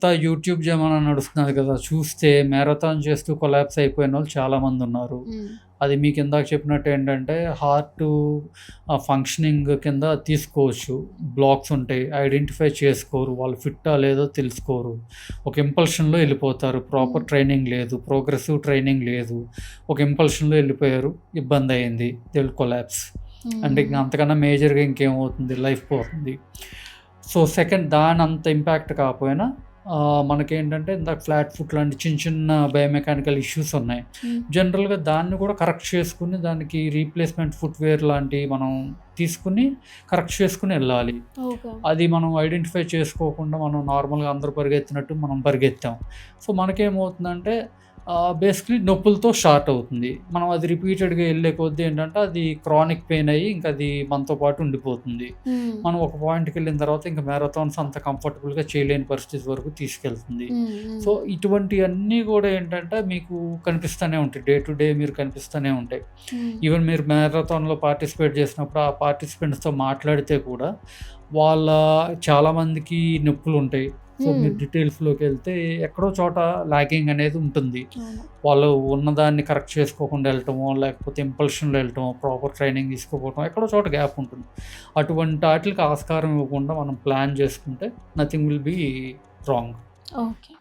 కొత్త యూట్యూబ్ జమానా నడుస్తున్నది కదా! చూస్తే మ్యారథాన్ చేస్తూ కొలాప్స్ అయిపోయినోళ్ళు చాలామందున్నారు. హ్మ్. అది మీకు ఇందాక చెప్పినట్టు ఏంటంటే హార్టు ఫంక్షనింగ్ కింద తీసుకోవచ్చు. బ్లాక్స్ ఉంటాయి. ఐడెంటిఫై చేసుకోరు. వాళ్ళు ఫిట్టా లేదో తెలుసుకోరు. ఒక ఇంపల్షన్‌లో ఎళ్ళిపోతారు. Proper hmm. ట్రైనింగ్ లేదు. ప్రోగ్రెసివ్ ట్రైనింగ్ లేదు. ఒక ఇంపల్షన్‌లో ఎళ్ళిపోయారు. ఇబ్బందయింది. They will collapse. అంటే ఇంక హ్మ్. అంతకన్నా మేజర్‌గా ఇంకేమవుతుంది? లైఫ్ పోతుంది. సో, సెకండ్ దానంత ఇంపాక్ట్ కాకపోయినా మనకేంటంటే ఇందాక ఫ్లాట్ ఫుట్ లాంటి చిన్న చిన్న బయోమెకానికల్ ఇష్యూస్ ఉన్నాయి. హ్మ్. జనరల్‌గా దాన్ని కూడా కరెక్ట్ చేసుకొని దానికి రీప్లేస్‌మెంట్ ఫుట్‌వేర్ లాంటివి మనం తీసుకొని కరెక్ట్ చేసుకొని ఎళ్ళాలి. ఓకే. అది మనం ఐడెంటిఫై చేసుకోకుండా మనం నార్మల్‌గా అందరూ పరిగెత్తినట్టు మనం పరిగెత్తాం. సో, మనకేమవుతుందంటే బేసికలీ నొప్పులతో స్టార్ట్ అవుతుంది. మనం అది రిపీటెడ్‌గా ఎళ్ళే కొద్దీ ఏంటంటే అది క్రానిక్ పెయిన్ అయ్యి ఇంక అది మనతో పాటు ఉండిపోతుంది. హ్మ్. మనం ఒక పాయింట్‌కెళ్ళిన తర్వాత ఇంక మ్యారథాన్స్ అంత కంఫర్టబుల్‌గా చేయలేని పరిస్థితి వరకు తీసుకెళ్తుంది. హ్మ్. హ్మ్. సో, ఇటువంటియన్నీ గూడా ఏంటంటే మీకు కనిపిస్తూనే ఉంటాయి. డే టు డే మీరు కనిపిస్తూనే ఉంటాయి. హ్మ్. ఈవెన్ మీరు మ్యారథాన్‌లో పార్టిసిపేట్ చేసినప్పుడు ఆ పార్టిసిపెంట్స్‌తో మాట్లాడితే కూడా వాళ్ళ చాలామందికి నొప్పులుంటాయి. సో, హ్మ్. మీరు డీటెయిల్స్‌లోకెళ్తే ఎక్కడో చోట లాగింగ్ అనేది ఉంటుంది. అవును. వాళ్ళు ఉన్నదాన్ని కరెక్ట్ చేసుకోకుండా ఎళ్ళటమో, లేకపోతే ఇంపల్షన్‌లో ఎళ్ళటమో, ప్రాపర్ ట్రైనింగ్ తీసుకోకపోవటం ఎక్కడో చోట గ్యాప్ ఉంటుంది. అటువంటి ఆటిలకి ఆస్కారం ఇవ్వకుండా మనం ప్లాన్ చేసుకుంటే nothing will be wrong. Okay.